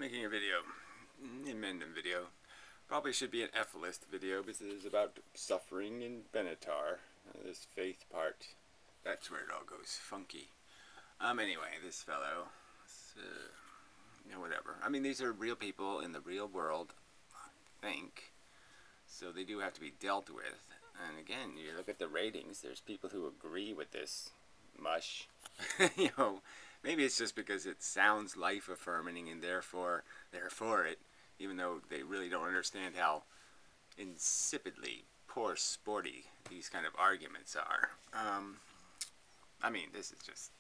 making a video, inmendham video. Probably should be an F-list video because it is about suffering in Benatar. This faith part, that's where it all goes funky. Anyway, this fellow, whatever. I mean, these are real people in the real world, I think. So they do have to be dealt with. And again, you look at the ratings, there's people who agree with this mush. Maybe it's just because it sounds life-affirming and therefore they're for it, even though they really don't understand how insipidly poor sporty these kind of arguments are. I mean, this is just,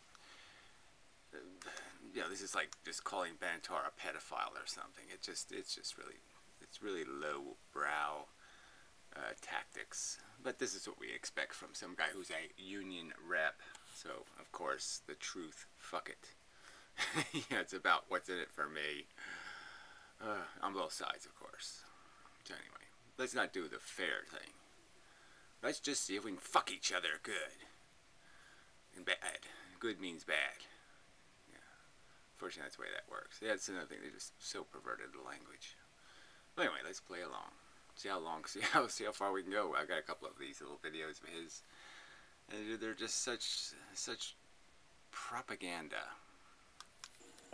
this is like just calling Benatar a pedophile or something. It's really low-brow tactics. But this is what we expect from some guy who's a union rep. So, of course, the truth, fuck it. It's about what's in it for me. On both sides, of course. So anyway, let's not do the fair thing. Let's just see if we can fuck each other good. And bad. Good means bad. Yeah. Unfortunately, that's the way that works. Yeah, that's another thing. They just so perverted the language. But anyway, let's play along. See how far we can go. I've got a couple of these little videos of his. And they're just such propaganda.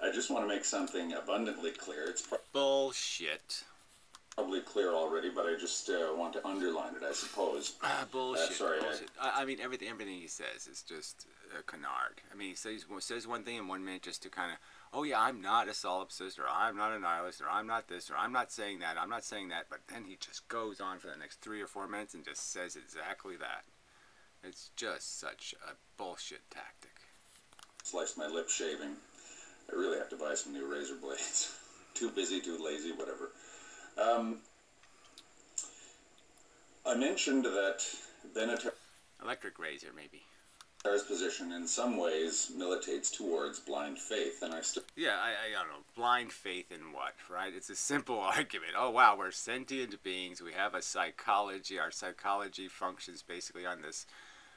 I just want to make something abundantly clear. It's bullshit. Probably clear already, but I just want to underline it, I suppose. Bullshit. Sorry. Bullshit. I mean, everything he says is just a canard. I mean, he says one thing in 1 minute just to kind of, oh yeah, I'm not a solipsist, or I'm not a nihilist, or I'm not this, or I'm not saying that, but then he just goes on for the next 3 or 4 minutes and just says exactly that. It's just such a bullshit tactic. Sliced my lip shaving. I really have to buy some new razor blades. Too busy, too lazy, whatever. I mentioned that Benatar's electric razor, maybe. Position in some ways militates towards blind faith, and I don't know, blind faith in what, right? It's a simple argument. Oh wow, we're sentient beings, we have a psychology, our psychology functions basically on this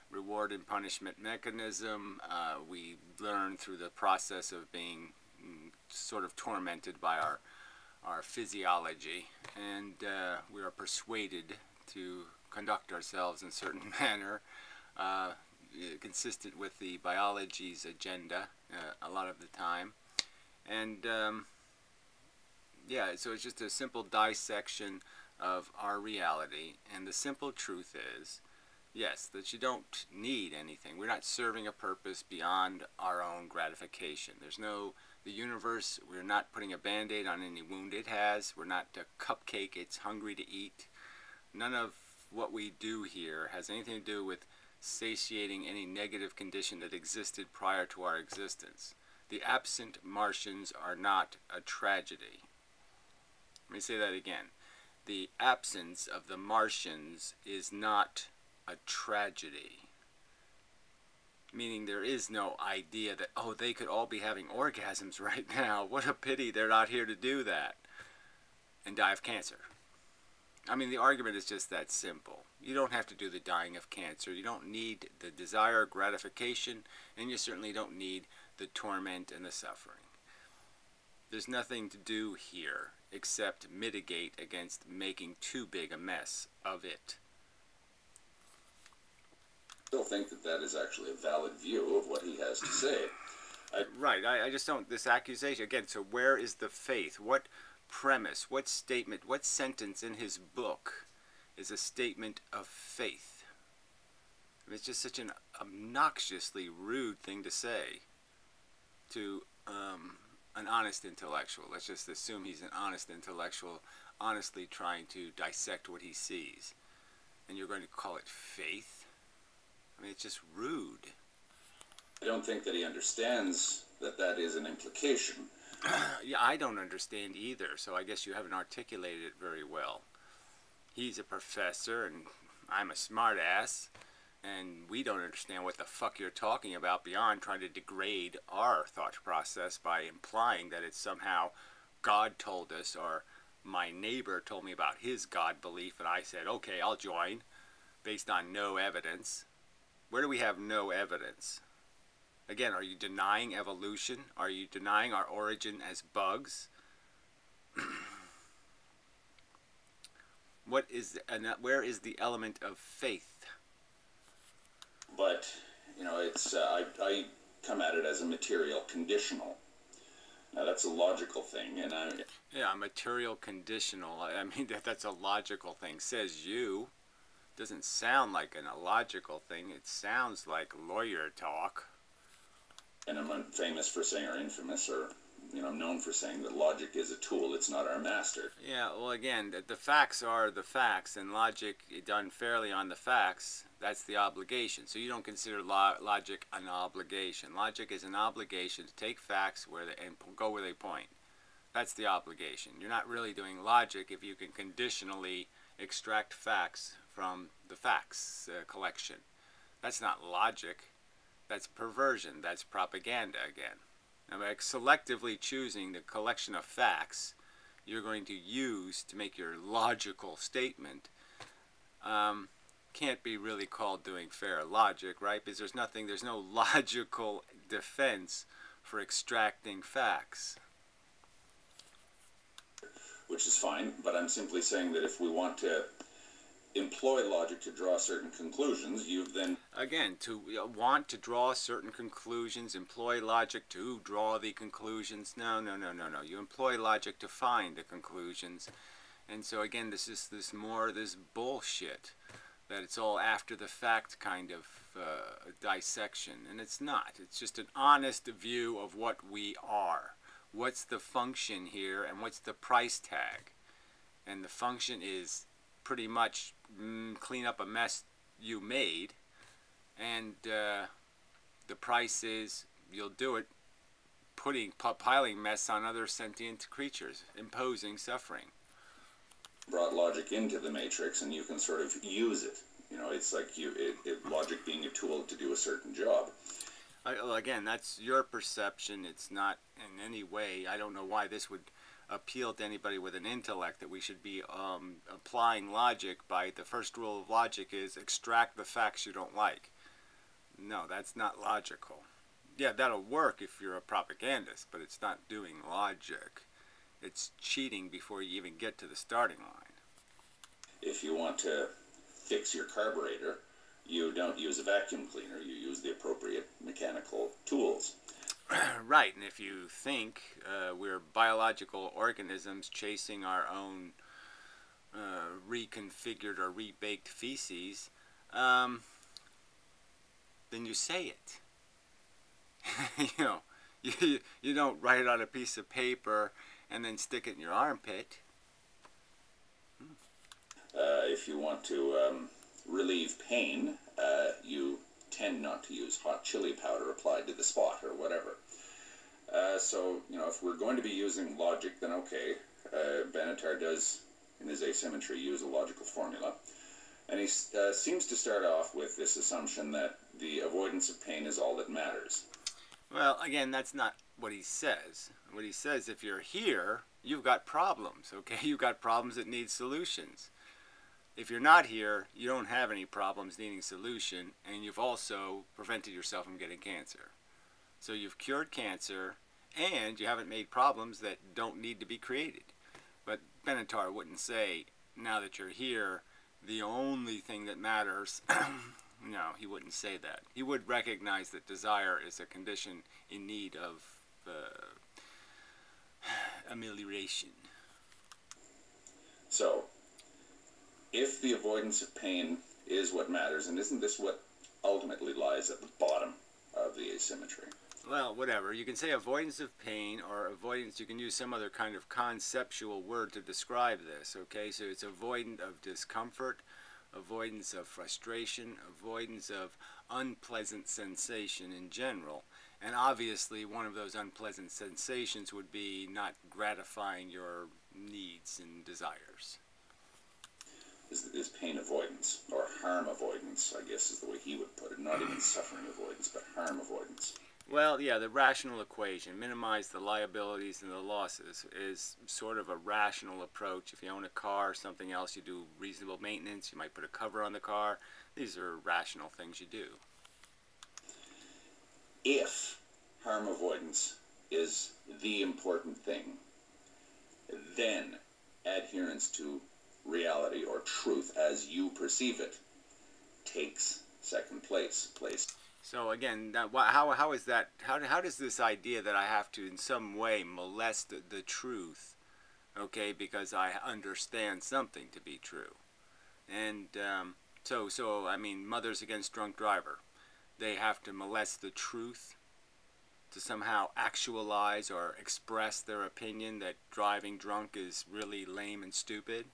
reward and punishment mechanism. We learn through the process of being sort of tormented by our physiology, and we are persuaded to conduct ourselves in a certain manner, consistent with the biology's agenda a lot of the time. And so it's just a simple dissection of our reality, and the simple truth is, yes, that you don't need anything. We're not serving a purpose beyond our own gratification. The universe, we're not putting a band-aid on any wound it has. We're not a cupcake it's hungry to eat. None of what we do here has anything to do with satiating any negative condition that existed prior to our existence. The absent Martians are not a tragedy. Let me say that again. The absence of the Martians is not a tragedy. Meaning there is no idea that, oh, they could all be having orgasms right now. What a pity they're not here to do that. And die of cancer. I mean, the argument is just that simple. You don't have to do the dying of cancer. You don't need the desire, gratification, and you certainly don't need the torment and the suffering. There's nothing to do here except mitigate against making too big a mess of it. I still think that is actually a valid view of what he has to say. Right, I just don't, this accusation, again, so where is the faith? What premise, what statement, what sentence in his book is a statement of faith? I mean, it's just such an obnoxiously rude thing to say to an honest intellectual. Let's just assume he's an honest intellectual, honestly trying to dissect what he sees. And you're going to call it faith? I mean, it's just rude. I don't think that he understands that that is an implication. Yeah, I don't understand either, so I guess you haven't articulated it very well. He's a professor, and I'm a smartass, and we don't understand what the fuck you're talking about beyond trying to degrade our thought process by implying that it's somehow God told us, or my neighbor told me about his God belief, and I said, okay, I'll join, based on no evidence. Where do we have no evidence? Again, are you denying evolution? Are you denying our origin as bugs? Where is the element of faith? But, you know, it's I come at it as a material conditional. Now, that's a logical thing, and Yeah, material conditional. I mean, that's a logical thing. Says you. Doesn't sound like an illogical thing. It sounds like lawyer talk. And I'm famous for saying, or infamous, or, you know, I'm known for saying that logic is a tool, it's not our master. Yeah, well, again, the facts are the facts, and logic done fairly on the facts, that's the obligation. So you don't consider logic an obligation. Logic is an obligation to take facts and go where they point. That's the obligation. You're not really doing logic if you can conditionally extract facts from the facts collection. That's not logic. That's perversion. That's propaganda again. Now, by selectively choosing the collection of facts you're going to use to make your logical statement can't be really called doing fair logic, right? Because there's no logical defense for extracting facts. Which is fine, but I'm simply saying that if we want to employ logic to draw certain conclusions, you've then... Again, to want to draw certain conclusions, employ logic to draw the conclusions. No. You employ logic to find the conclusions. And so again, this is this bullshit that it's all after the fact kind of dissection. And it's not. It's just an honest view of what we are. What's the function here and what's the price tag? And the function is pretty much clean up a mess you made, and the price is you'll do it piling mess on other sentient creatures, imposing suffering. Brought logic into the matrix and you can sort of use it. You know, it's like logic being a tool to do a certain job. Well, again, that's your perception. It's not in any way, I don't know why this would appeal to anybody with an intellect, that we should be applying logic by the first rule of logic is extract the facts you don't like. No, that's not logical. Yeah, that'll work if you're a propagandist, but it's not doing logic. It's cheating before you even get to the starting line. If you want to fix your carburetor, you don't use a vacuum cleaner, you use the appropriate mechanical tools. Right, and if you think we're biological organisms chasing our own reconfigured or rebaked feces, then you say it. You know, you don't write it on a piece of paper and then stick it in your armpit. If you want to relieve pain, you tend not to use hot chili powder applied to the spot or whatever. So, you know, if we're going to be using logic, then okay. Benatar does, in his asymmetry, use a logical formula. And he seems to start off with this assumption that the avoidance of pain is all that matters. Well, again, that's not what he says. What he says, if you're here, you've got problems, okay? You've got problems that need solutions. If you're not here, you don't have any problems needing solution, and you've also prevented yourself from getting cancer. So you've cured cancer, and you haven't made problems that don't need to be created. But Benatar wouldn't say, now that you're here, the only thing that matters... No, he wouldn't say that. He would recognize that desire is a condition in need of amelioration. So, if the avoidance of pain is what matters, and isn't this what ultimately lies at the bottom of the asymmetry? Well, whatever. You can say avoidance of pain or avoidance. You can use some other kind of conceptual word to describe this, okay? So it's avoidant of discomfort, avoidance of frustration, avoidance of unpleasant sensation in general. And obviously one of those unpleasant sensations would be not gratifying your needs and desires. Is pain avoidance, or harm avoidance, I guess is the way he would put it. Not even suffering avoidance, but harm avoidance. Well, yeah, the rational equation, minimize the liabilities and the losses, is sort of a rational approach. If you own a car or something else, you do reasonable maintenance, you might put a cover on the car. These are rational things you do. If harm avoidance is the important thing, then adherence to reality or truth as you perceive it takes second place. So again, how is that? How does this idea that I have to in some way molest the truth, okay, because I understand something to be true, and so I mean, Mothers Against Drunk Driver, they have to molest the truth to somehow actualize or express their opinion that driving drunk is really lame and stupid.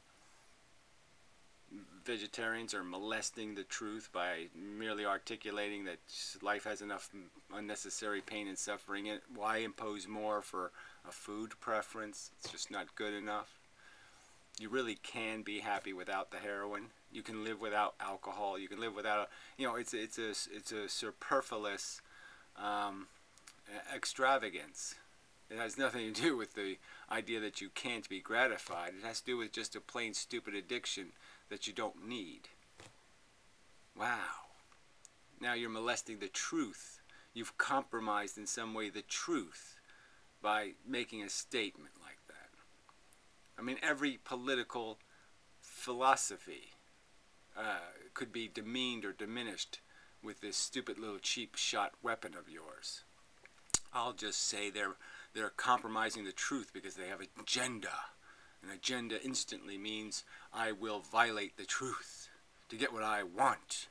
Vegetarians are molesting the truth by merely articulating that life has enough unnecessary pain and suffering in it. Why impose more for a food preference? It's just not good enough. You really can be happy without the heroin. You can live without alcohol. You can live without, it's a superfluous extravagance. It has nothing to do with the idea that you can't be gratified. It has to do with just a plain stupid addiction that you don't need. Wow. Now you're molesting the truth. You've compromised in some way the truth by making a statement like that. I mean, every political philosophy could be demeaned or diminished with this stupid little cheap shot weapon of yours. I'll just say they're compromising the truth because they have an agenda. An agenda instantly means I will violate the truth to get what I want.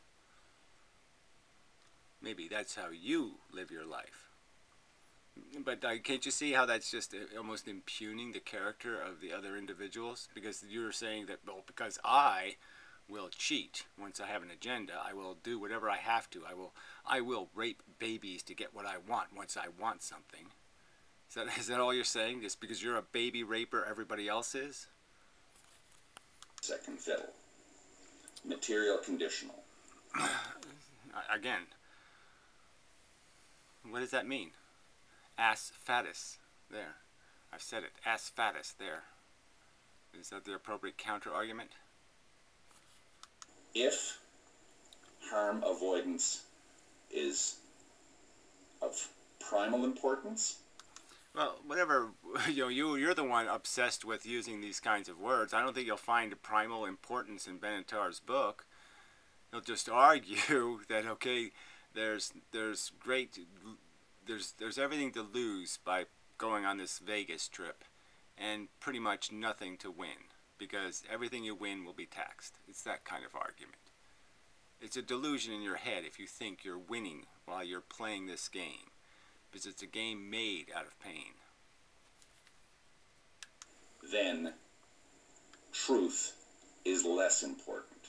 Maybe that's how you live your life. But can't you see how that's just almost impugning the character of the other individuals? Because you're saying that, well, because I will cheat once I have an agenda, I will do whatever I have to. I will rape babies to get what I want once I want something. Is that all you're saying? Just because you're a baby raper, everybody else is? Second fiddle. Material conditional. Again, what does that mean? Ass fatus. There. I've said it. Ass fatus. There. Is that the appropriate counter-argument? If harm avoidance is of primal importance, well, whatever, you're the one obsessed with using these kinds of words. I don't think you'll find primal importance in Benatar's book. He'll just argue that, okay, there's everything to lose by going on this Vegas trip, and pretty much nothing to win, because everything you win will be taxed. It's that kind of argument. It's a delusion in your head if you think you're winning while you're playing this game, because it's a game made out of pain. Then truth is less important.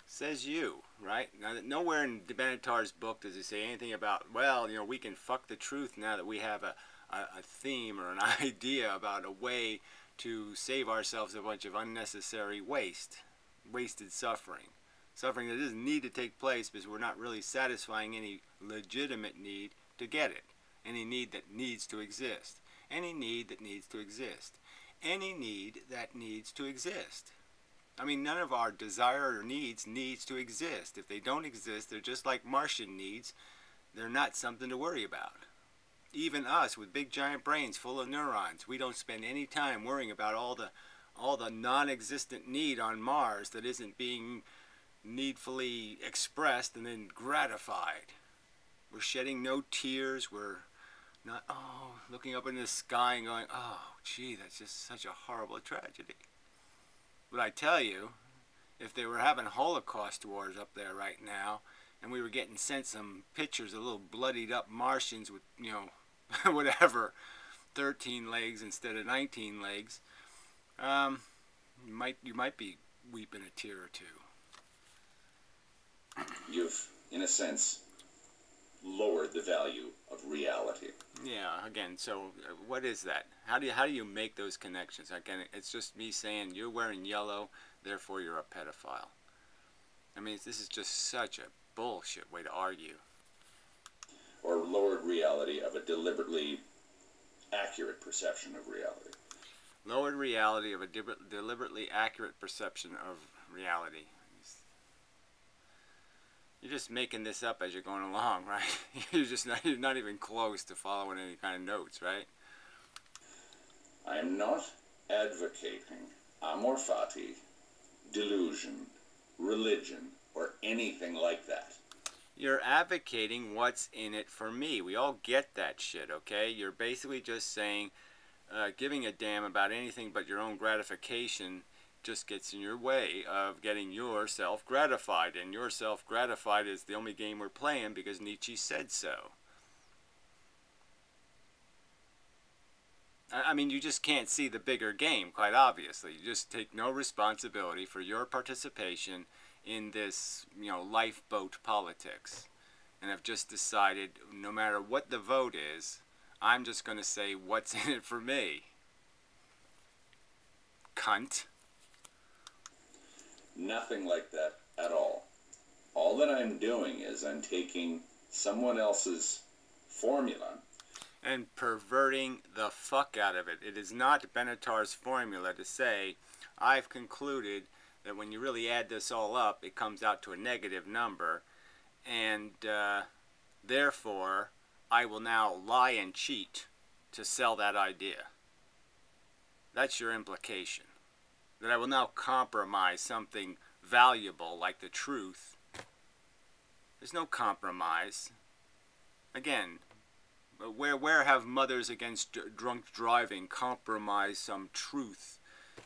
Says you, right? Now, nowhere in Benatar's book does he say anything about, well, we can fuck the truth now that we have a theme or an idea about a way to save ourselves a bunch of unnecessary wasted suffering. Suffering that doesn't need to take place because we're not really satisfying any legitimate need to get it. Any need that needs to exist. Any need that needs to exist. Any need that needs to exist. I mean, none of our desire or needs to exist. If they don't exist, they're just like Martian needs. They're not something to worry about. Even us with big giant brains full of neurons, we don't spend any time worrying about all the non-existent need on Mars that isn't being needfully expressed and then gratified. We're shedding no tears. We're not, looking up in the sky and going, oh, gee, that's just such a horrible tragedy. But I tell you, if they were having Holocaust wars up there right now, and we were getting sent some pictures of little bloodied up Martians with, whatever, 13 legs instead of 19 legs, you might be weeping a tear or two. You've, in a sense, lowered the value of reality. Yeah, again, so what is that? How do you make those connections? Again, it's just me saying you're wearing yellow, therefore you're a pedophile. I mean, this is just such a bullshit way to argue. Or lowered reality of a deliberately accurate perception of reality. Lowered reality of a deliberately accurate perception of reality. You're just making this up as you're going along, right? You're not even close to following any kind of notes, right? I am not advocating amor fati, delusion, religion, or anything like that. You're advocating what's in it for me. We all get that shit, okay? You're basically just saying, giving a damn about anything but your own gratification just gets in your way of getting yourself gratified. And yourself gratified is the only game we're playing because Nietzsche said so. I mean, you just can't see the bigger game, quite obviously. You just take no responsibility for your participation in this, lifeboat politics. And have just decided, no matter what the vote is, I'm just going to say what's in it for me. Cunt. Nothing like that at all. All that I'm doing is I'm taking someone else's formula and perverting the fuck out of it. It is not Benatar's formula to say, I've concluded that when you really add this all up, it comes out to a negative number, and therefore, I will now lie and cheat to sell that idea. That's your implication. That I will now compromise something valuable like the truth. There's no compromise. Again, where have mothers against drunk driving compromised some truth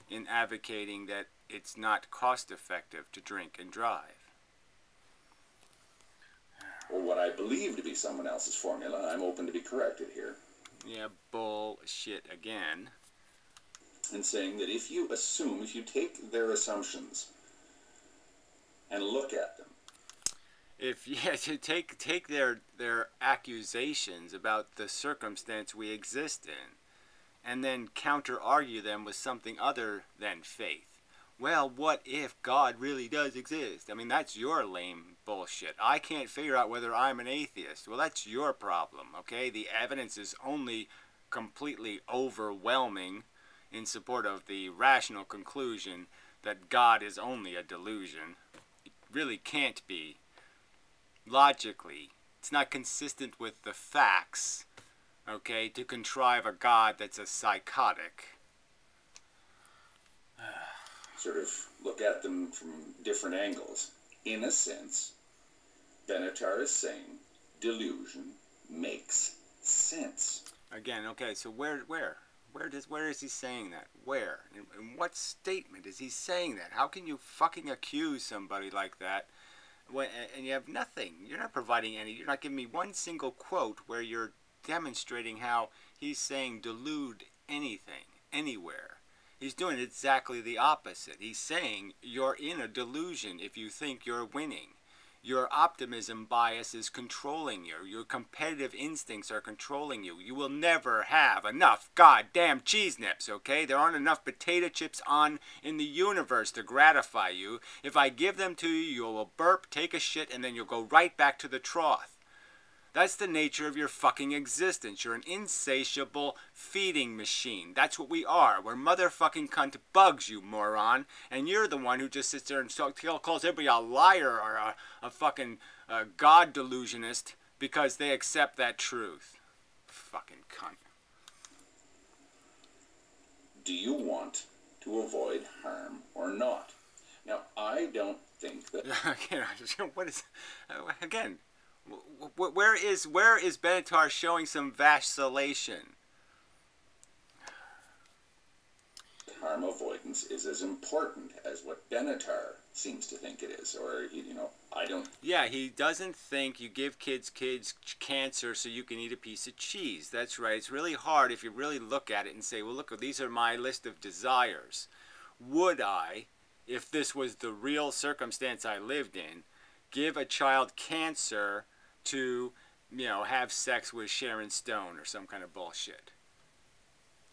in advocating that it's not cost effective to drink and drive? Or what I believe to be someone else's formula. I'm open to be corrected here. Yeah, bullshit again. And saying that if you take their assumptions and look at them, to take their accusations about the circumstance we exist in, and then counter-argue them with something other than faith. Well, what if God really does exist? I mean, that's your lame bullshit. I can't figure out whether I'm an atheist. Well, that's your problem, okay? The evidence is only completely overwhelming in support of the rational conclusion that God is only a delusion. It really can't be. Logically, it's not consistent with the facts, okay, to contrive a God that's a psychotic. Sort of look at them from different angles. In a sense, Benatar is saying delusion makes sense. Again, okay, so where is he saying that? Where? In what statement is he saying that? How can you fucking accuse somebody like that and you have nothing? You're not providing any, you're not giving me one single quote where you're demonstrating how he's saying delude anything, anywhere. He's doing exactly the opposite. He's saying you're in a delusion if you think you're winning. Your optimism bias is controlling you. Your competitive instincts are controlling you. You will never have enough goddamn cheese nips, okay? There aren't enough potato chips in the universe to gratify you. If I give them to you, you will burp, take a shit, and then you'll go right back to the trough. That's the nature of your fucking existence. You're an insatiable feeding machine. That's what we are. We're motherfucking cunt bugs, you moron. And you're the one who just sits there and calls everybody a liar or a fucking God delusionist because they accept that truth. Fucking cunt. Do you want to avoid harm or not? Now, I don't think that... What is... Again... Where is Benatar showing some vacillation? Harm avoidance is as important as what Benatar seems to think it is, or I don't. Yeah, he doesn't think you give kids cancer so you can eat a piece of cheese. That's right. It's really hard if you really look at it and say, well, look, these are my list of desires. Would I, if this was the real circumstance I lived in, give a child cancer to, have sex with Sharon Stone or some kind of bullshit?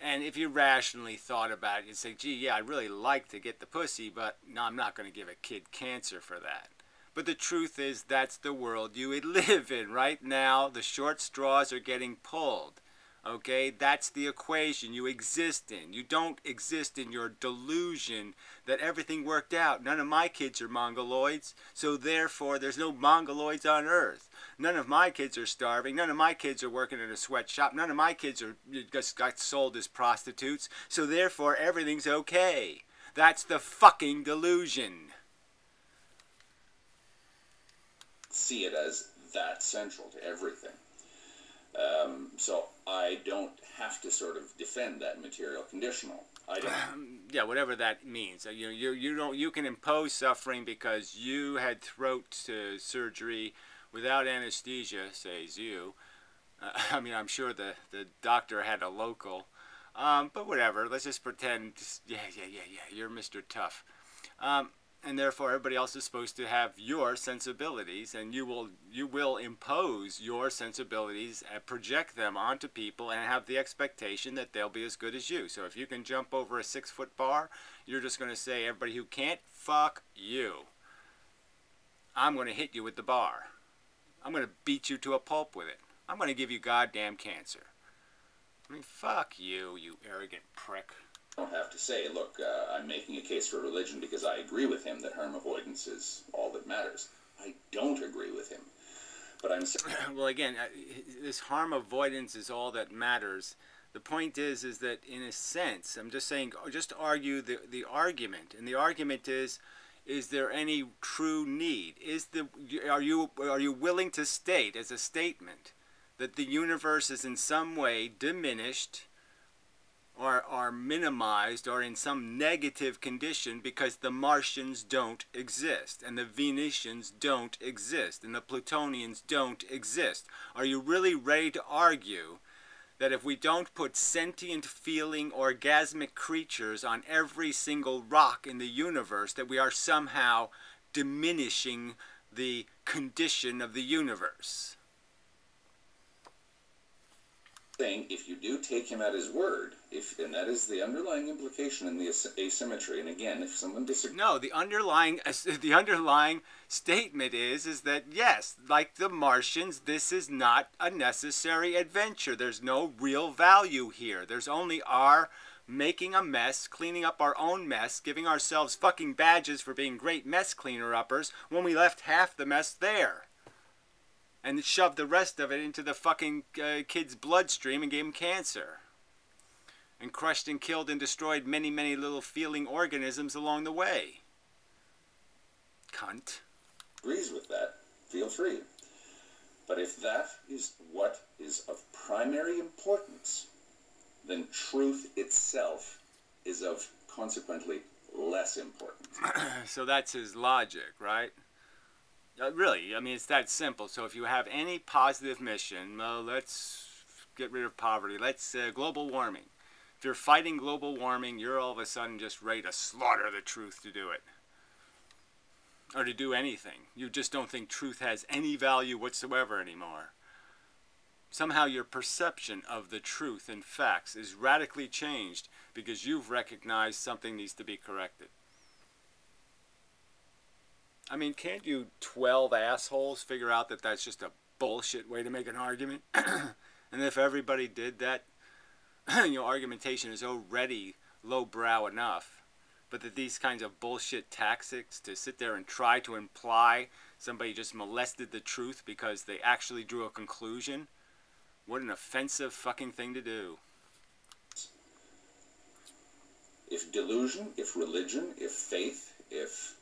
And if you rationally thought about it, you'd say, gee, yeah, I'd really like to get the pussy, but no, I'm not going to give a kid cancer for that. But the truth is, that's the world you would live in right now. The short straws are getting pulled, Okay, that's the equation you exist in. You don't exist in your delusion that everything worked out. None of my kids are mongoloids, so therefore there's no mongoloids on Earth. None of my kids are starving. None of my kids are working in a sweatshop. None of my kids are just got sold as prostitutes, so therefore everything's okay. That's the fucking delusion. See it as that central to everything. So I don't have to sort of defend that material conditional. I don't. Yeah, whatever that means. You can impose suffering because you had throat surgery without anesthesia, says you. I mean, I'm sure the doctor had a local. But whatever. Let's just pretend. Yeah. You're Mr. Tough. And therefore everybody else is supposed to have your sensibilities, and you will impose your sensibilities and project them onto people and have the expectation that they'll be as good as you. So if you can jump over a 6-foot bar, you're just going to say, everybody who can't, fuck you. I'm going to hit you with the bar. I'm going to beat you to a pulp with it. I'm going to give you goddamn cancer. I mean, fuck you, you arrogant prick. Don't have to say, look, I'm making a case for religion because I agree with him that harm avoidance is all that matters. I don't agree with him. But I'm saying... Well, again, this harm avoidance is all that matters. The point is that in a sense, I'm just saying, just argue the argument. And the argument is there any true need? Are you willing to state as a statement that the universe is in some way diminished, or minimized, or in some negative condition because the Martians don't exist, and the Venetians don't exist, and the Plutonians don't exist? Are you really ready to argue that if we don't put sentient, feeling, orgasmic creatures on every single rock in the universe, that we are somehow diminishing the condition of the universe? Saying if you do take him at his word, and that is the underlying implication in the asymmetry. And again, if someone disagrees, no, the underlying statement is that yes, like the Martians, this is not a necessary adventure. There's no real value here. There's only our making a mess, cleaning up our own mess, giving ourselves fucking badges for being great mess cleaner-uppers when we left half the mess there. And shoved the rest of it into the fucking kid's bloodstream and gave him cancer. And crushed and killed and destroyed many, many little feeling organisms along the way. Cunt. Agrees with that, feel free. But if that is what is of primary importance, then truth itself is of consequently less importance. So that's his logic, right? Really, I mean, it's that simple. So if you have any positive mission, well, let's get rid of poverty. Let's global warming. If you're fighting global warming, you're all of a sudden just ready to slaughter the truth to do it. Or to do anything. You just don't think truth has any value whatsoever anymore. Somehow your perception of the truth and facts is radically changed because you've recognized something needs to be corrected. I mean, can't you 12 assholes figure out that that's just a bullshit way to make an argument? And if everybody did that, argumentation is already lowbrow enough. But that these kinds of bullshit tactics to sit there and try to imply somebody just molested the truth because they actually drew a conclusion, what an offensive fucking thing to do. If delusion, if religion, if faith, if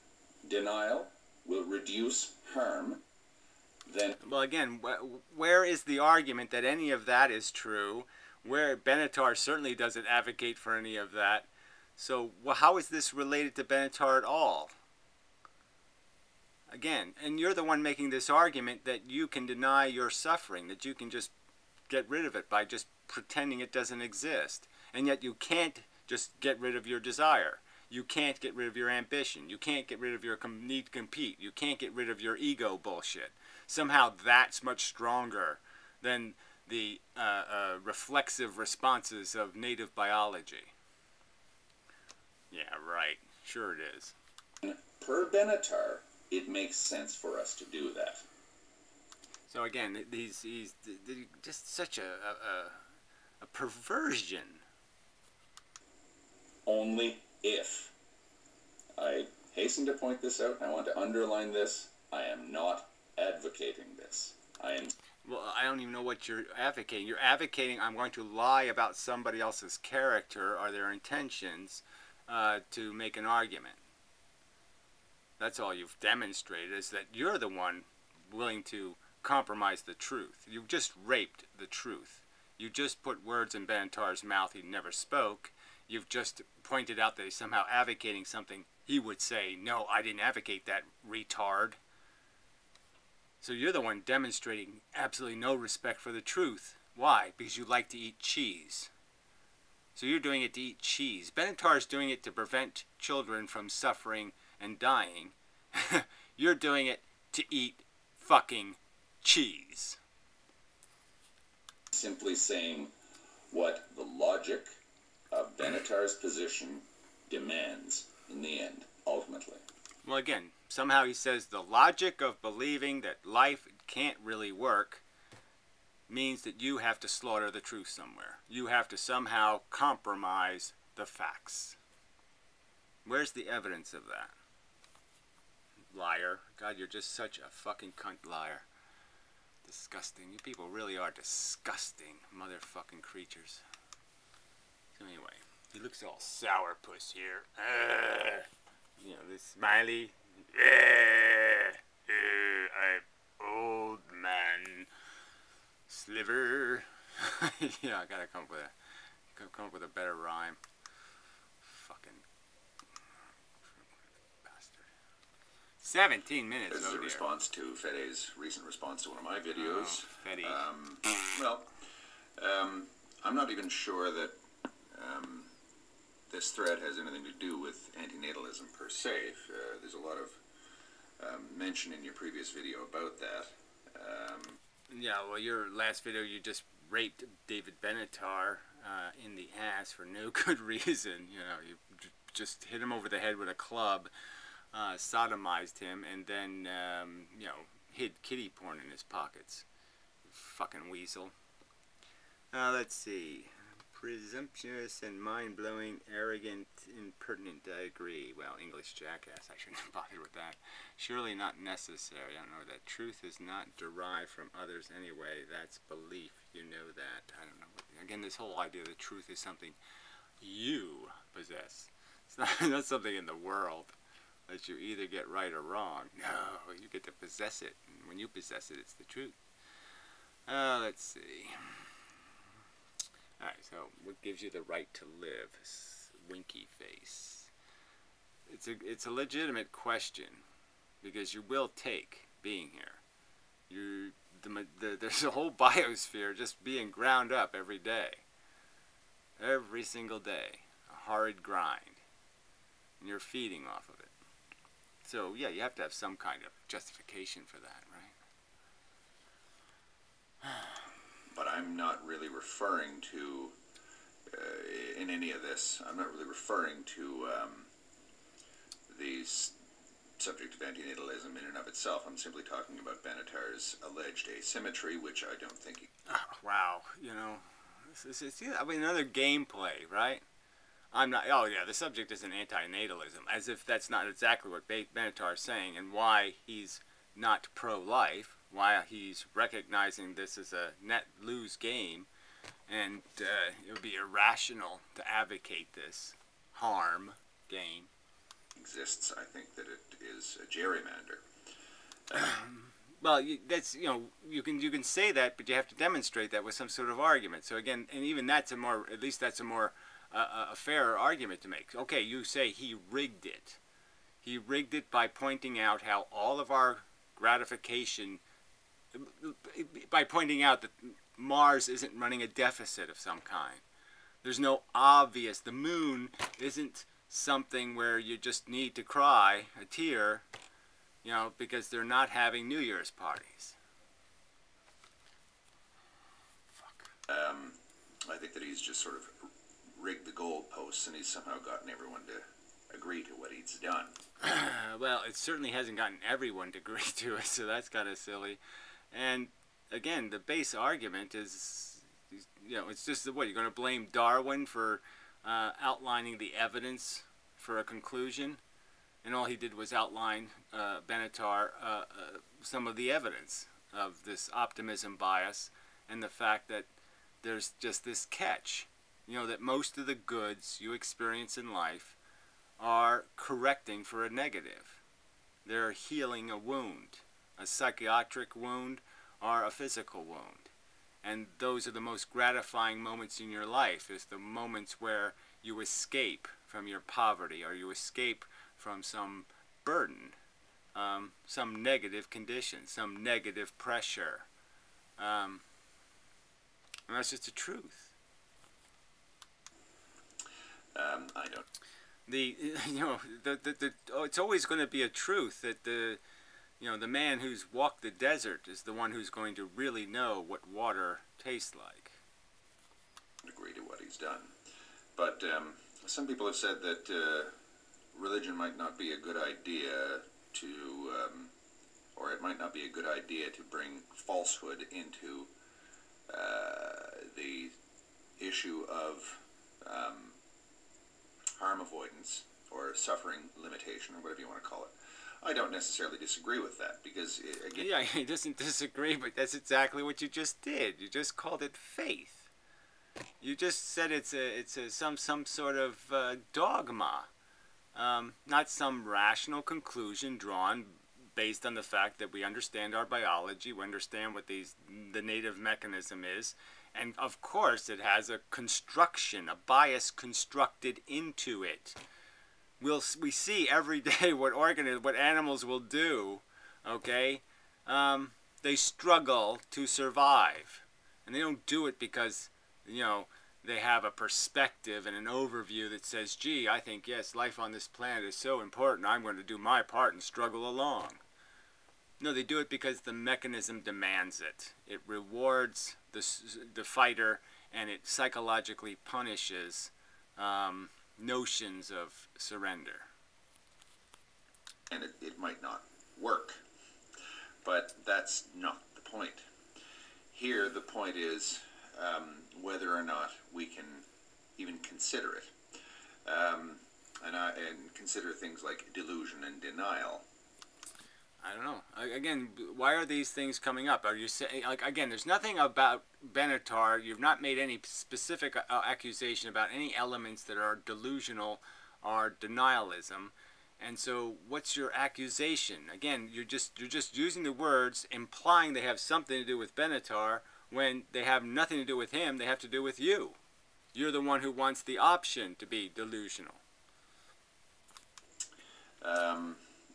denial will reduce harm, then... Well, again, where is the argument that any of that is true? Where Benatar certainly doesn't advocate for any of that. So how is this related to Benatar at all? Again, and you're the one making this argument that you can deny your suffering, that you can just get rid of it by just pretending it doesn't exist. And yet you can't just get rid of your desire. You can't get rid of your ambition. You can't get rid of your need to compete. You can't get rid of your ego bullshit. Somehow that's much stronger than the reflexive responses of native biology. Yeah, right. Sure it is. Per Benatar, it makes sense for us to do that. So again, he's just such a a perversion. Only if. I hasten to point this out, and I want to underline this. I am not advocating this. I am... Well, I don't even know what you're advocating. You're advocating I'm going to lie about somebody else's character or their intentions to make an argument. That's all you've demonstrated, is that you're the one willing to compromise the truth. You've just raped the truth. You just put words in Benatar's mouth he never spoke. You've just pointed out that he's somehow advocating something he would say, no, I didn't advocate that, retard. So you're the one demonstrating absolutely no respect for the truth. Why? Because you like to eat cheese. So you're doing it to eat cheese. Benatar's doing it to prevent children from suffering and dying. You're doing it to eat fucking cheese. Simply saying what the logic of Benatar's position demands in the end, ultimately. Well, again, somehow he says the logic of believing that life can't really work means that you have to slaughter the truth somewhere. You have to somehow compromise the facts. Where's the evidence of that? Liar. God, you're just such a fucking cunt liar. Disgusting. You people really are disgusting motherfucking creatures. So anyway, he looks all sourpuss here. You know, this smiley. I'm old man. Sliver. Yeah, I gotta come up with a better rhyme. Fucking bastard. 17 minutes. This is a response to Fede's recent response to one of my videos. Oh, Fede. I'm not even sure that this thread has anything to do with antinatalism per se. There's a lot of mention in your previous video about that. Yeah, well, your last video, you just raped David Benatar in the ass for no good reason. You know, you just hit him over the head with a club, sodomized him, and then, you know, hid kitty porn in his pockets. Fucking weasel. Let's see. Presumptuous and mind-blowing, arrogant, impertinent, I agree. Well, English jackass, I shouldn't have bothered with that. Surely not necessary. I don't know that. Truth is not derived from others anyway. That's belief. You know that. I don't know. Again, this whole idea that truth is something you possess. It's not something in the world that you either get right or wrong. No, you get to possess it. And when you possess it, it's the truth. Let's see. Alright, so what gives you the right to live? Winky face. It's a legitimate question, because you will take being here. There's a whole biosphere just being ground up every day. Every single day. A horrid grind. And you're feeding off of it. So, yeah, you have to have some kind of justification for that, right? But I'm not really referring to, in any of this, I'm not really referring to the subject of antinatalism in and of itself. I'm simply talking about Benatar's alleged asymmetry, which I don't think he... Oh, wow, you know, I mean, another gameplay, right? I'm not, oh yeah, the subject isn't antinatalism, as if that's not exactly what Benatar is saying, and why he's not pro-life, why he's recognizing this as a net-lose game, and it would be irrational to advocate this harm game. Exists, I think that it is a gerrymander. Well, that's, you know, you can say that, but you have to demonstrate that with some sort of argument. So again, and even that's a more, at least that's a more a fairer argument to make. Okay, you say he rigged it. He rigged it by pointing out how all of our gratification, by pointing out that Mars isn't running a deficit of some kind. There's no obvious, the moon isn't something where you just need to cry a tear, you know, because they're not having New Year's parties. Fuck. I think that he's just sort of rigged the goalposts, and he's somehow gotten everyone to agree to what he's done. Well, it certainly hasn't gotten everyone to agree to it, so that's kind of silly. And again, the base argument is you know, it's just what, you're going to blame Darwin for outlining the evidence for a conclusion, and all he did was outline Benatar some of the evidence of this optimism bias and the fact that there's just this catch, you know, that most of the goods you experience in life are correcting for a negative. They're healing a wound, a psychiatric wound or a physical wound. And those are the most gratifying moments in your life, is the moments where you escape from your poverty or you escape from some burden, some negative condition, some negative pressure. And that's just the truth. I don't. It's always going to be a truth that the man who's walked the desert is the one who's going to really know what water tastes like. Agree to what he's done, but some people have said that religion might not be a good idea to, or it might not be a good idea to bring falsehood into the issue of harm avoidance or suffering limitation, or whatever you want to call it. I don't necessarily disagree with that, because again, yeah, he doesn't disagree, but that's exactly what you just did. You just called it faith. You just said it's some sort of dogma, not some rational conclusion drawn based on the fact that we understand our biology, we understand what the native mechanism is, and of course it has a construction, a bias constructed into it. We see every day what animals will do, okay? They struggle to survive. And they don't do it because, you know, they have a perspective and an overview that says, gee, I think, yes, life on this planet is so important, I'm going to do my part and struggle along. No, they do it because the mechanism demands it. It rewards the fighter, and it psychologically punishes notions of surrender. And it might not work, but that's not the point. Here the point is whether or not we can even consider it, and consider things like delusion and denial. I don't know. Again, why are these things coming up? Are you saying, like, again, there's nothing about Benatar, you've not made any specific accusation about any elements that are delusional or denialism. And so what's your accusation? Again, you're just using the words, implying they have something to do with Benatar, when they have nothing to do with him, they have to do with you. You're the one who wants the option to be delusional.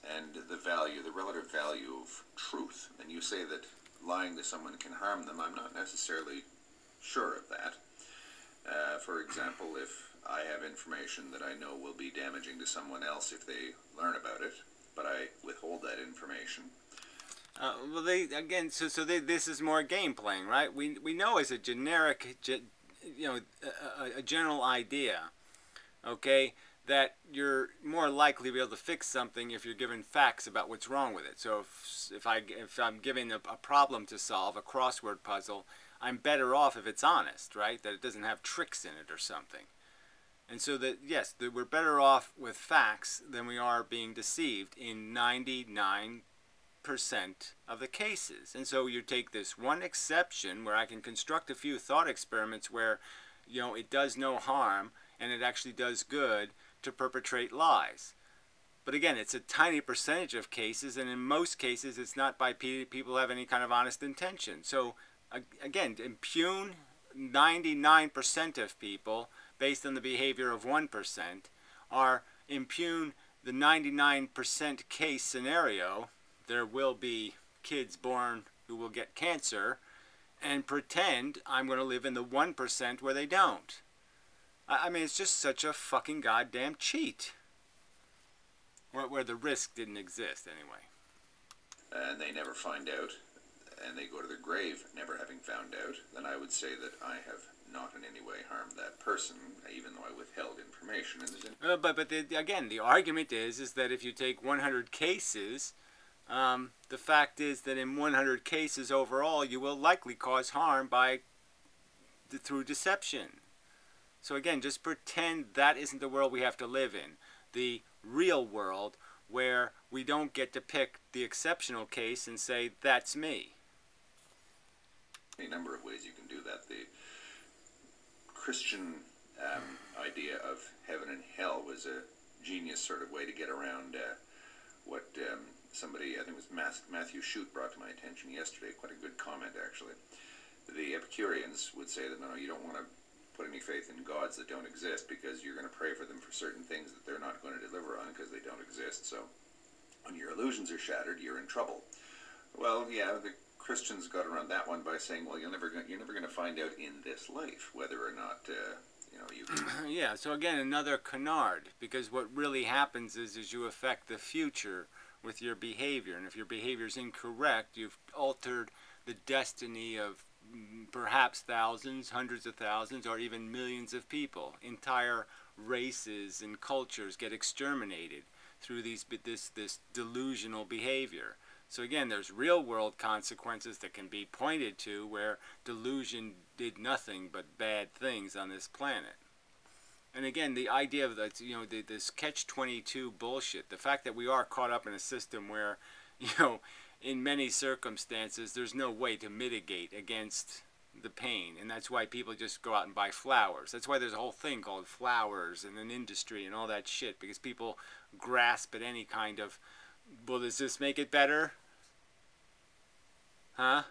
And the relative value of truth. And you say that lying to someone can harm them. I'm not necessarily sure of that. For example, if I have information that I know will be damaging to someone else if they learn about it, but I withhold that information. Well, this is more game playing, right? We know as a generic, a general idea, okay, that you're more likely to be able to fix something if you're given facts about what's wrong with it. So if I'm given a problem to solve, a crossword puzzle, I'm better off if it's honest, right? That it doesn't have tricks in it or something. And so that, yes, that we're better off with facts than we are being deceived in 99% of the cases. And so you take this one exception where I can construct a few thought experiments where, you know, it does no harm and it actually does good to perpetrate lies. But again, it's a tiny percentage of cases, and in most cases it's not by people who have any kind of honest intention. So again, impugn 99% of people based on the behavior of 1%, or impugn the 99% case scenario, there will be kids born who will get cancer, and pretend I'm going to live in the 1% where they don't. I mean, it's just such a fucking goddamn cheat. Where the risk didn't exist, anyway. And they never find out, and they go to their grave never having found out, then I would say that I have not in any way harmed that person, even though I withheld information. And again, the argument is that if you take 100 cases, the fact is that in 100 cases overall, you will likely cause harm by through deception. So again, just pretend that isn't the world we have to live in. The real world where we don't get to pick the exceptional case and say, that's me. A number of ways you can do that. The Christian idea of heaven and hell was a genius sort of way to get around what somebody, I think it was Matthew Shute, brought to my attention yesterday. Quite a good comment, actually. The Epicureans would say that, no, you don't want to put any faith in gods that don't exist, because you're going to pray for them for certain things that they're not going to deliver on because they don't exist. So when your illusions are shattered, you're in trouble. Well, yeah, the Christians got around that one by saying, well, you're never going to find out in this life whether or not you can. Yeah, so again, another canard, because what really happens is you affect the future with your behavior, and if your behavior is incorrect, you've altered the destiny of perhaps thousands, hundreds of thousands, or even millions of people. Entire races and cultures get exterminated through this delusional behavior. So again, there's real world consequences that can be pointed to where delusion did nothing but bad things on this planet. And again, the idea of that, this catch-22 bullshit, the fact that we are caught up in a system where, in many circumstances, there's no way to mitigate against the pain, and that's why people just go out and buy flowers. That's why there's a whole thing called flowers and an industry and all that shit, because people grasp at any kind of, well, does this make it better? Huh?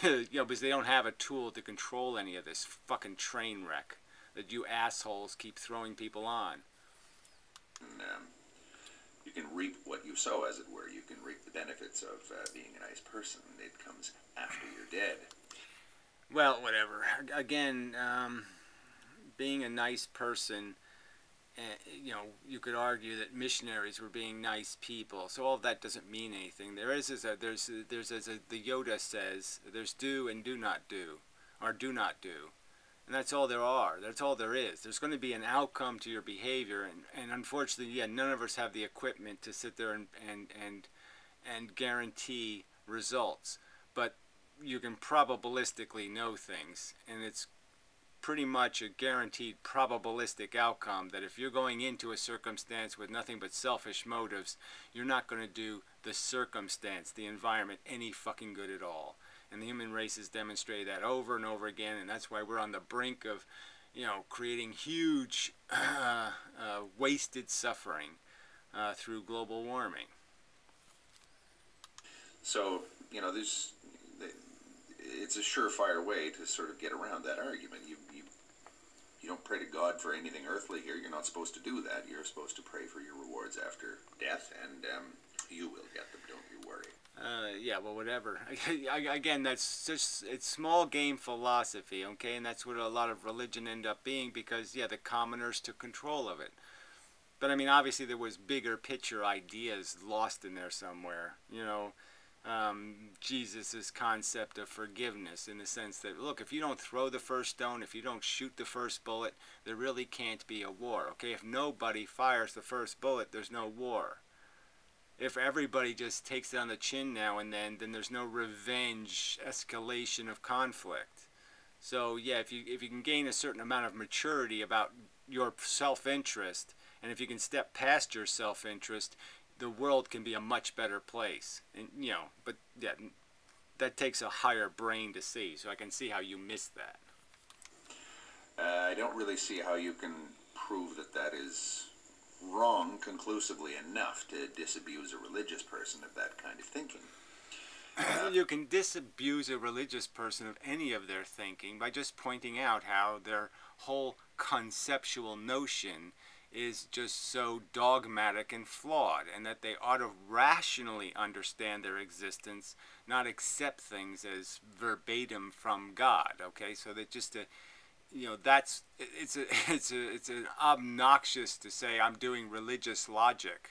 Because they don't have a tool to control any of this fucking train wreck that you assholes keep throwing people on. And, you can reap what you sow, as it were. You can reap the benefits of being a nice person. It comes after you're dead. Well, whatever. Again, being a nice person, you could argue that missionaries were being nice people. So all of that doesn't mean anything. There's as the Yoda says, there's do and do not do, or do not do. And that's all there are. That's all there is. There's going to be an outcome to your behavior, and unfortunately, yeah, none of us have the equipment to sit there and guarantee results. But you can probabilistically know things, and it's pretty much a guaranteed probabilistic outcome that if you're going into a circumstance with nothing but selfish motives, you're not going to do the circumstance, the environment, any fucking good at all. And the human race has demonstrated that over and over again, and that's why we're on the brink of, creating huge wasted suffering through global warming. So, it's a surefire way to sort of get around that argument. You don't pray to God for anything earthly here. You're not supposed to do that. You're supposed to pray for your rewards after death, and you will get them, don't you worry. Yeah, well, whatever. Again, it's small game philosophy, okay? And that's what a lot of religion end up being, because, yeah, the commoners took control of it. But, I mean, obviously there was bigger picture ideas lost in there somewhere, Jesus' concept of forgiveness, in the sense that, look, if you don't throw the first stone, if you don't shoot the first bullet, there really can't be a war, okay? If nobody fires the first bullet, there's no war. If everybody just takes it on the chin now and then there's no revenge escalation of conflict. So yeah, if you can gain a certain amount of maturity about your self-interest, and if you can step past your self-interest, the world can be a much better place. And but yeah, that takes a higher brain to see. So I can see how you missed that. I don't really see how you can prove that is wrong conclusively enough to disabuse a religious person of that kind of thinking. You can disabuse a religious person of any of their thinking by just pointing out how their whole conceptual notion is just so dogmatic and flawed, and that they ought to rationally understand their existence, not accept things as verbatim from God. Okay, so that just it's an obnoxious to say I'm doing religious logic.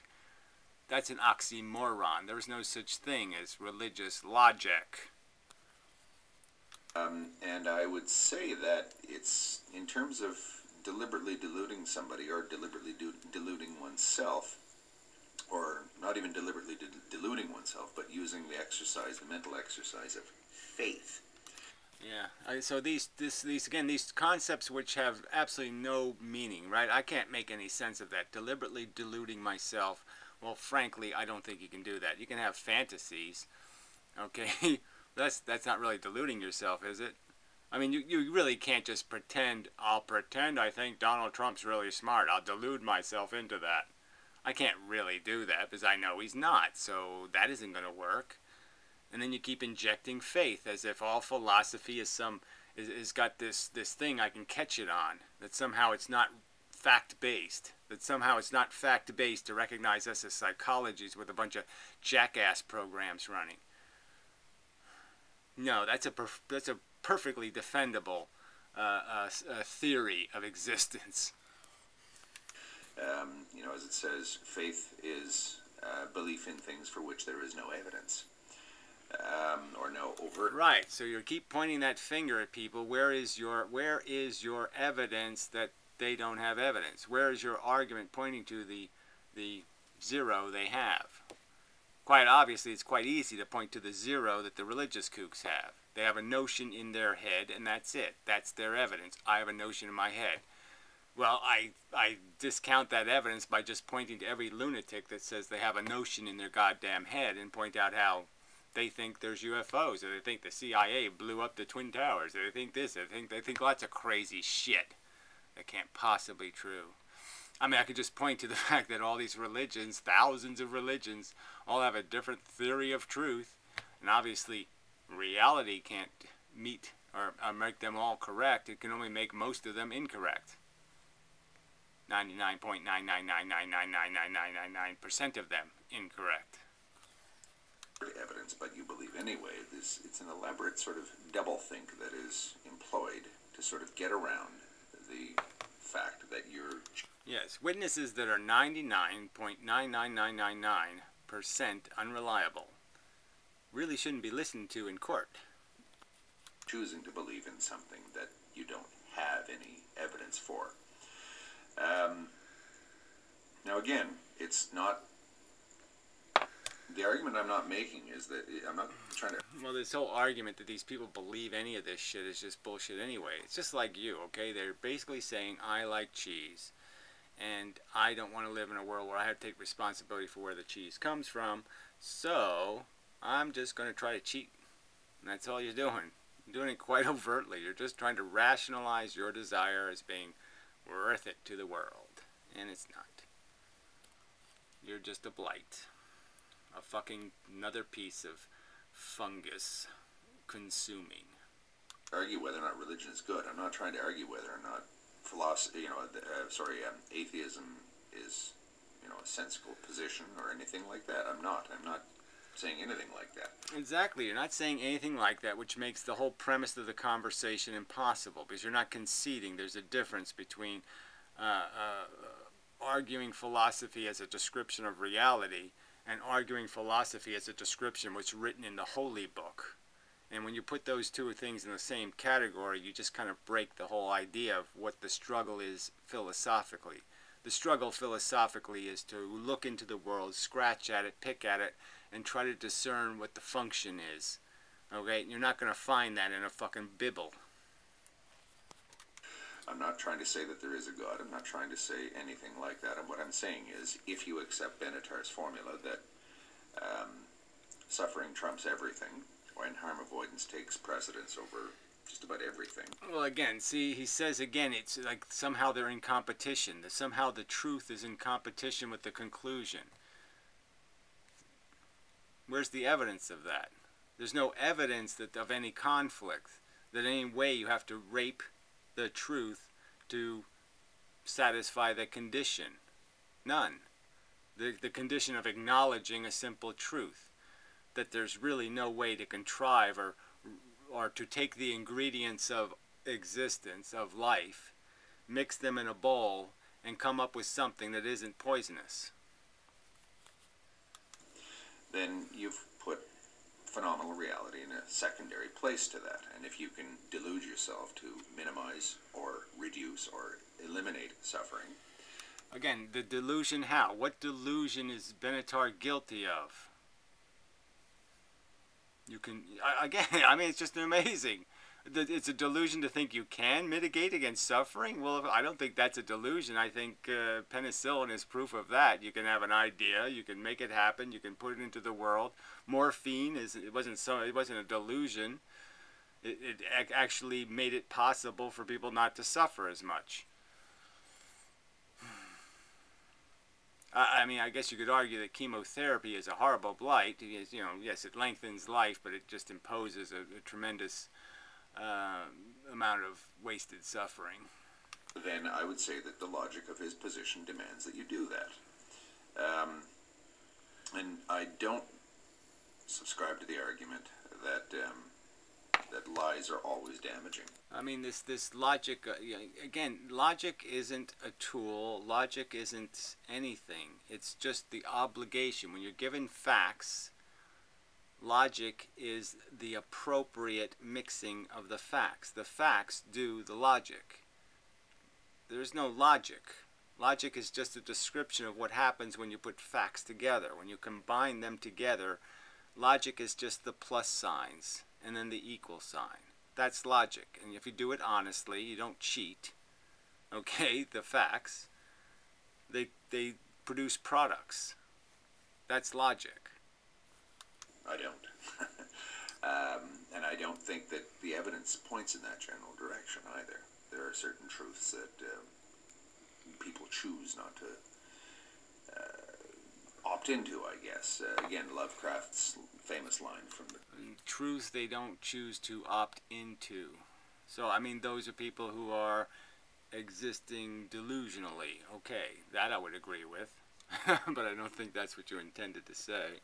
That's an oxymoron. There is no such thing as religious logic. And I would say that it's, in terms of deliberately deluding somebody, or deliberately deluding oneself, or not even deliberately deluding oneself, but using the mental exercise of faith. Yeah. So these again, these concepts which have absolutely no meaning, right? I can't make any sense of that. Deliberately deluding myself. Well, frankly, I don't think you can do that. You can have fantasies, okay? That's not really deluding yourself, is it? I mean, you really can't just pretend. I'll pretend I think Donald Trump's really smart. I'll delude myself into that. I can't really do that because I know he's not. So that isn't going to work. And then you keep injecting faith as if all philosophy is got this thing I can catch it on, that somehow it's not fact-based, that somehow it's not fact-based to recognize us as psychologies with a bunch of jackass programs running. No, that's a perfectly defendable theory of existence. As it says, faith is belief in things for which there is no evidence. Or no overt. Right. So you keep pointing that finger at people. Where is your evidence that they don't have evidence? Where is your argument pointing to the zero they have? Quite obviously, it's quite easy to point to the zero that the religious kooks have. They have a notion in their head, and that's it. That's their evidence. I have a notion in my head. Well, I discount that evidence by just pointing to every lunatic that says they have a notion in their goddamn head and point out how they think there's UFOs, or they think the CIA blew up the Twin Towers, or they think this, they think lots of crazy shit that can't possibly be true. I mean, I could just point to the fact that all these religions, thousands of religions, all have a different theory of truth, and obviously reality can't meet or make them all correct. It can only make most of them incorrect. 99.999999999% of them incorrect. Evidence, but you believe anyway. It's an elaborate sort of doublethink that is employed to sort of get around the fact that you're... Yes, witnesses that are 99.99999% unreliable really shouldn't be listened to in court. Choosing to believe in something that you don't have any evidence for. Now again, it's not... The argument I'm not making is that I'm not trying to... Well, this whole argument that these people believe any of this shit is just bullshit anyway. It's just like you, okay? They're basically saying, I like cheese, and I don't want to live in a world where I have to take responsibility for where the cheese comes from, so I'm just going to try to cheat. And that's all you're doing. You're doing it quite overtly. You're just trying to rationalize your desire as being worth it to the world. And it's not. You're just a blight. A fucking another piece of fungus consuming. Argue whether or not religion is good. I'm not trying to argue whether or not philosophy, atheism is, a sensible position or anything like that. I'm not saying anything like that. Exactly. You're not saying anything like that, which makes the whole premise of the conversation impossible, because you're not conceding there's a difference between arguing philosophy as a description of reality and arguing philosophy as a description what's written in the holy book. And when you put those two things in the same category, you just kind of break the whole idea of what the struggle is philosophically. The struggle philosophically is to look into the world, scratch at it, pick at it, and try to discern what the function is. Okay? You're not going to find that in a fucking Bible. I'm not trying to say that there is a God. I'm not trying to say anything like that. And what I'm saying is, if you accept Benatar's formula that suffering trumps everything, when harm avoidance takes precedence over just about everything. Well, again, see, he says again, it's like somehow they're in competition. That somehow the truth is in competition with the conclusion. Where's the evidence of that? There's no evidence that of any conflict, that in any way you have to rape the truth to satisfy the condition. None. The condition of acknowledging a simple truth, that there's really no way to contrive or to take the ingredients of existence, of life, mix them in a bowl, and come up with something that isn't poisonous. Then you've put phenomenal reality in a secondary place to that. And if you can delude yourself to minimize or reduce or eliminate suffering. Again, the delusion how? What delusion is Benatar guilty of? You can, again, I mean, it's just amazing. It's a delusion to think you can mitigate against suffering. Well, I don't think that's a delusion. I think penicillin is proof of that. You can have an idea, you can make it happen, you can put it into the world. Morphine it wasn't a delusion. It actually made it possible for people not to suffer as much. I mean, I guess you could argue that chemotherapy is a horrible blight. You know, yes, it lengthens life, but it just imposes a tremendous amount of wasted suffering. Then I would say that the logic of his position demands that you do that. And I don't subscribe to the argument that that lies are always damaging. I mean, this logic, again, logic isn't a tool. Logic isn't anything. It's just the obligation. When you're given facts, logic is the appropriate mixing of the facts. The facts do the logic. There's no logic. Logic is just a description of what happens when you put facts together. When you combine them together, logic is just the plus signs and then the equal sign. That's logic. And if you do it honestly, you don't cheat, okay, the facts, they produce products. That's logic. I don't. And I don't think that the evidence points in that general direction either. There are certain truths that people choose not to opt into, I guess. Again, Lovecraft's famous line from the... Truths they don't choose to opt into. So, I mean, those are people who are existing delusionally. Okay, that I would agree with. But I don't think that's what you intended to say.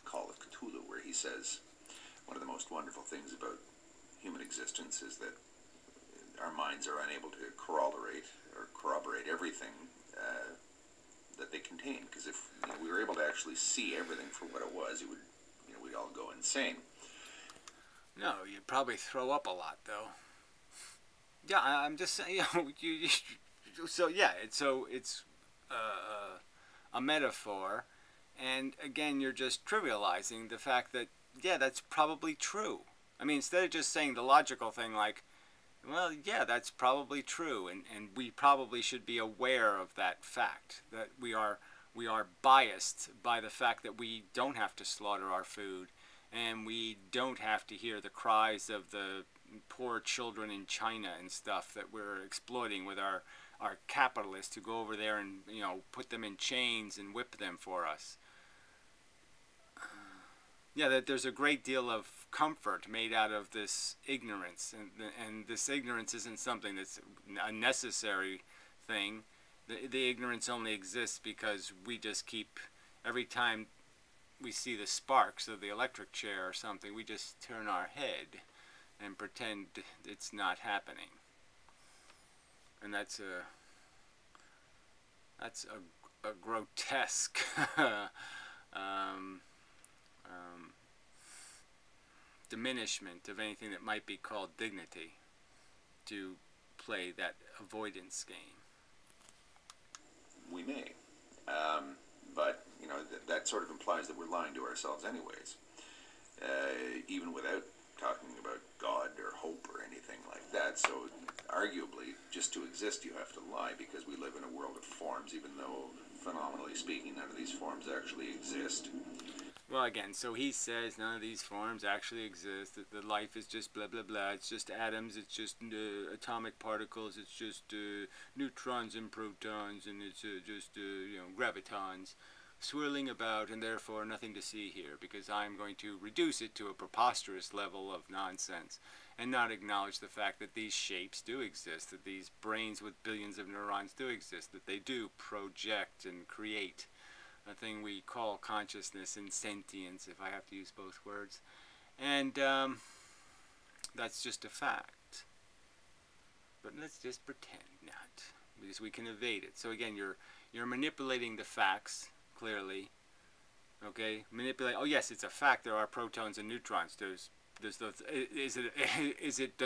Call of Cthulhu, where he says, one of the most wonderful things about human existence is that our minds are unable to corroborate everything that they contain. Because if we were able to actually see everything for what it was, it would, we'd all go insane. No, you'd probably throw up a lot, though. Yeah, I'm just saying. So yeah, it's a metaphor, and again, you're just trivializing the fact that yeah, that's probably true. I mean, instead of just saying the logical thing like, well, yeah, that's probably true, and we probably should be aware of that fact, that we are biased by the fact that we don't have to slaughter our food, and we don't have to hear the cries of the poor children in China and stuff that we're exploiting with our capitalists who go over there and put them in chains and whip them for us. Yeah, that there's a great deal of comfort made out of this ignorance, and this ignorance isn't something that's a necessary thing. The ignorance only exists because we just keep, every time we see the sparks of the electric chair or something, we just turn our head and pretend it's not happening. And that's a grotesque diminishment of anything that might be called dignity to play that avoidance game. We may. But, that sort of implies that we're lying to ourselves anyways. Even without talking about God or hope or anything like that. So, arguably, just to exist you have to lie, because we live in a world of forms, even though, phenomenally speaking, none of these forms actually exist. Well, again, so he says none of these forms actually exist, that the life is just blah, blah, blah, it's just atoms, it's just atomic particles, it's just neutrons and protons, and it's just, gravitons swirling about, and therefore nothing to see here, because I'm going to reduce it to a preposterous level of nonsense, and not acknowledge the fact that these shapes do exist, that these brains with billions of neurons do exist, that they do project and create a thing we call consciousness and sentience, if I have to use both words. And that's just a fact. But let's just pretend not, because we can evade it. So again, you're manipulating the facts, clearly. Okay? Manipulate, oh yes, it's a fact there are protons and neutrons. Does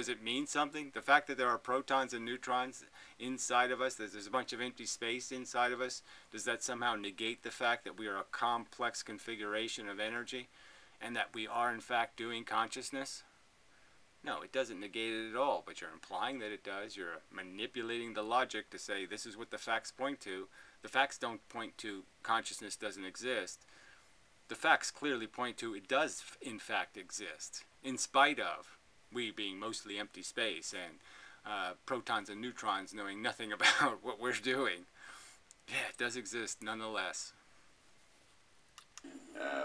it mean something? The fact that there are protons and neutrons inside of us, there's a bunch of empty space inside of us, does that somehow negate the fact that we are a complex configuration of energy, and that we are in fact doing consciousness? No, it doesn't negate it at all, but you're implying that it does. You're manipulating the logic to say this is what the facts point to. The facts don't point to consciousness doesn't exist. The facts clearly point to it does in fact exist, in spite of we being mostly empty space and protons and neutrons knowing nothing about what we're doing. Yeah, it does exist nonetheless.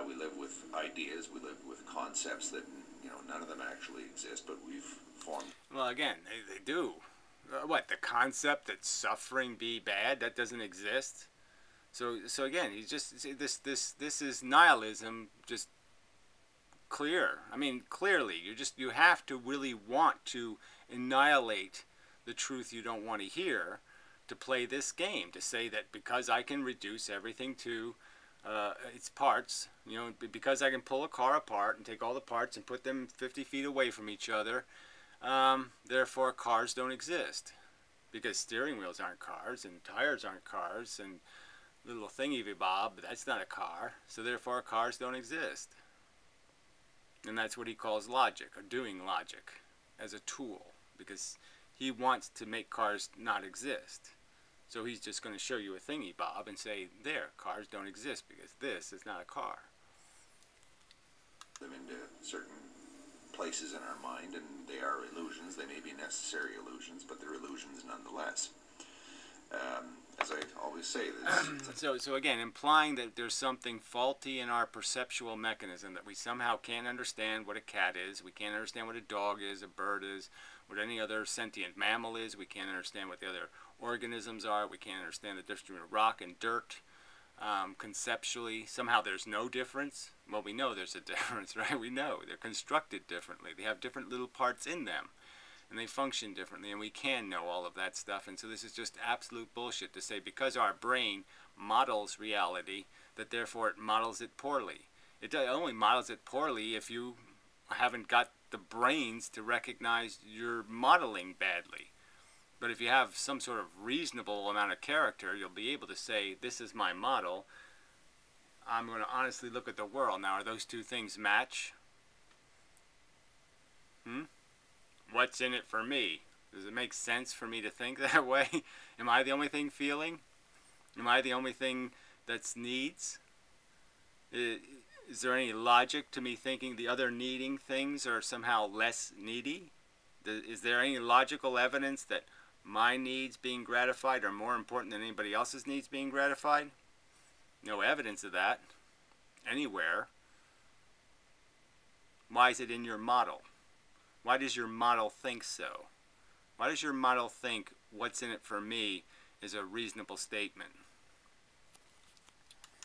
We live with ideas, we live with concepts that, none of them actually exist, but we've formed. Well, again, they do. What, the concept that suffering be bad, that doesn't exist? So again, he's just this is nihilism, just clear. I mean, clearly, you have to really want to annihilate the truth you don't want to hear to play this game, to say that because I can reduce everything to its parts, because I can pull a car apart and take all the parts and put them 50 feet away from each other, therefore cars don't exist. Because steering wheels aren't cars, and tires aren't cars, and little thingy-bob, that's not a car, so therefore cars don't exist. And that's what he calls logic, or doing logic, as a tool, because he wants to make cars not exist. So he's just going to show you a thingy-bob and say, there, cars don't exist because this is not a car. Them into certain places in our mind, and they are illusions. They may be necessary illusions, but they're illusions nonetheless. As I always say, so again, implying that there's something faulty in our perceptual mechanism, that we somehow can't understand what a cat is, we can't understand what a dog is, a bird is, what any other sentient mammal is, we can't understand what the other organisms are, we can't understand the difference between rock and dirt. Conceptually, somehow there's no difference. Well, we know there's a difference, right? We know they're constructed differently. They have different little parts in them, and they function differently, and we can know all of that stuff. And so this is just absolute bullshit to say because our brain models reality, that therefore it models it poorly. It only models it poorly if you haven't got the brains to recognize you're modeling badly. But if you have some sort of reasonable amount of character, you'll be able to say, this is my model. I'm going to honestly look at the world. Now, are those two things match? What's in it for me? Does it make sense for me to think that way? Am I the only thing feeling? Am I the only thing that's needs? Is there any logic to me thinking the other needing things are somehow less needy? Is there any logical evidence that my needs being gratified are more important than anybody else's needs being gratified? No evidence of that anywhere. Why is it in your model? Why does your model think so? Why does your model think what's in it for me is a reasonable statement?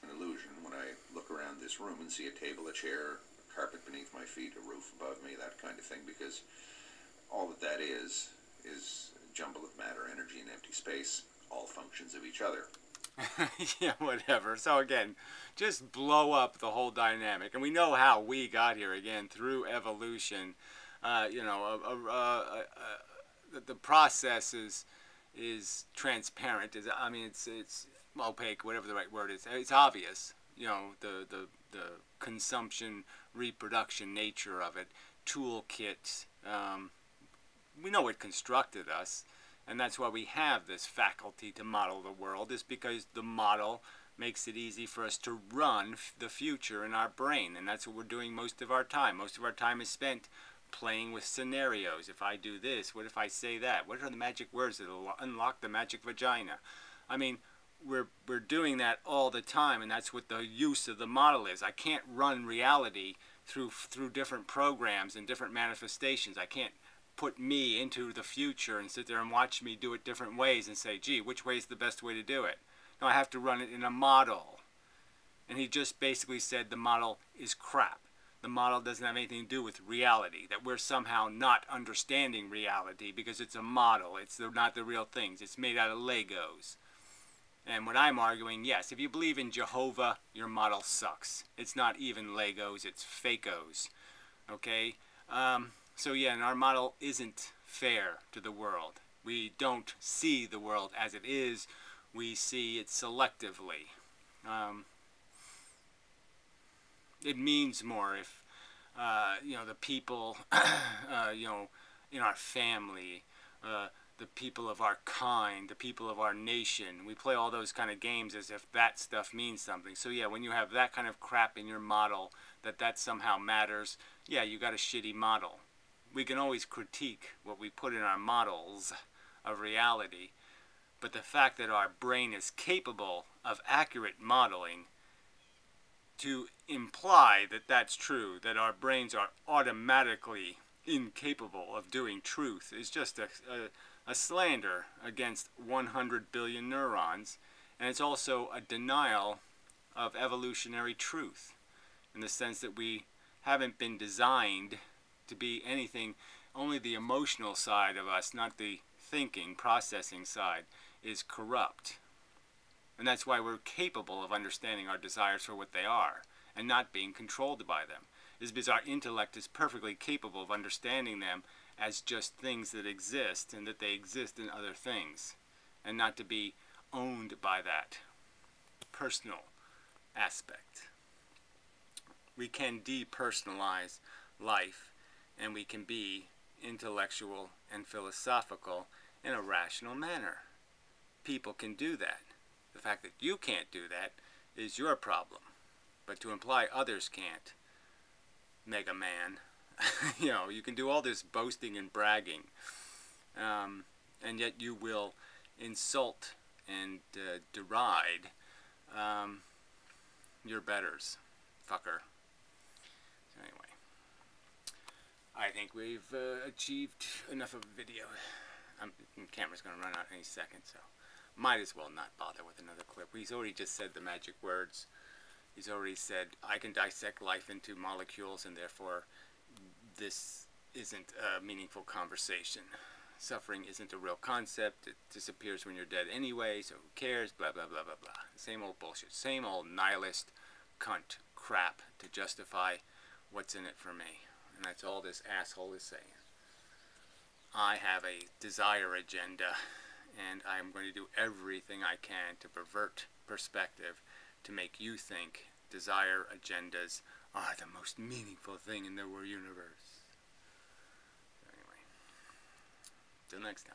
An illusion when I look around this room and see a table, a chair, a carpet beneath my feet, a roof above me, that kind of thing, because all that is a jumble of matter, energy, and empty space, all functions of each other. Yeah, whatever. So again, just blow up the whole dynamic. And we know how we got here, again, through evolution. The process is transparent. It's opaque, whatever the right word is. It's obvious. The consumption, reproduction nature of it, toolkit. We know what constructed us, and that's why we have this faculty to model the world, is because the model makes it easy for us to run the future in our brain, and that's what we're doing most of our time. Most of our time is spent playing with scenarios. If I do this, what if I say that? What are the magic words that will unlock the magic vagina? I mean, we're doing that all the time, and that's what the use of the model is. I can't run reality through different programs and different manifestations. I can't put me into the future and sit there and watch me do it different ways and say, gee, which way is the best way to do it? No, I have to run it in a model. And he just basically said the model is crap. The model doesn't have anything to do with reality, that we're somehow not understanding reality because it's a model. It's not the real things. It's made out of Legos. And what I'm arguing, yes, if you believe in Jehovah, your model sucks. It's not even Legos, it's Fakos. Okay? So yeah, and our model isn't fair to the world. We don't see the world as it is. We see it selectively. It means more if you know, the people, you know, in our family, the people of our kind, the people of our nation. We play all those kind of games as if that stuff means something. So yeah, when you have that kind of crap in your model, that somehow matters, yeah, you got a shitty model. We can always critique what we put in our models of reality, but the fact that our brain is capable of accurate modeling, to imply that that's true, that our brains are automatically incapable of doing truth, is just a slander against 100 billion neurons. And it's also a denial of evolutionary truth, in the sense that we haven't been designed to be anything. Only the emotional side of us, not the thinking, processing side, is corrupt. And that's why we're capable of understanding our desires for what they are and not being controlled by them. Is because our intellect is perfectly capable of understanding them as just things that exist, and that they exist in other things, and not to be owned by that personal aspect. We can depersonalize life, and we can be intellectual and philosophical in a rational manner. People can do that. The fact that you can't do that is your problem. But to imply others can't, Mega Man, you know, you can do all this boasting and bragging, and yet you will insult and deride your betters, fucker. So anyway, I think we've achieved enough of a video. The camera's going to run out any second, so might as well not bother with another clip. He's already just said the magic words. He's already said, I can dissect life into molecules, and therefore this isn't a meaningful conversation. Suffering isn't a real concept. It disappears when you're dead anyway, so who cares? Blah, blah, blah, blah, blah. Same old bullshit. Same old nihilist cunt crap to justify what's in it for me. And that's all this asshole is saying. I have a desire agenda, and I'm going to do everything I can to pervert perspective to make you think desire agendas are the most meaningful thing in the universe. Anyway, till next time.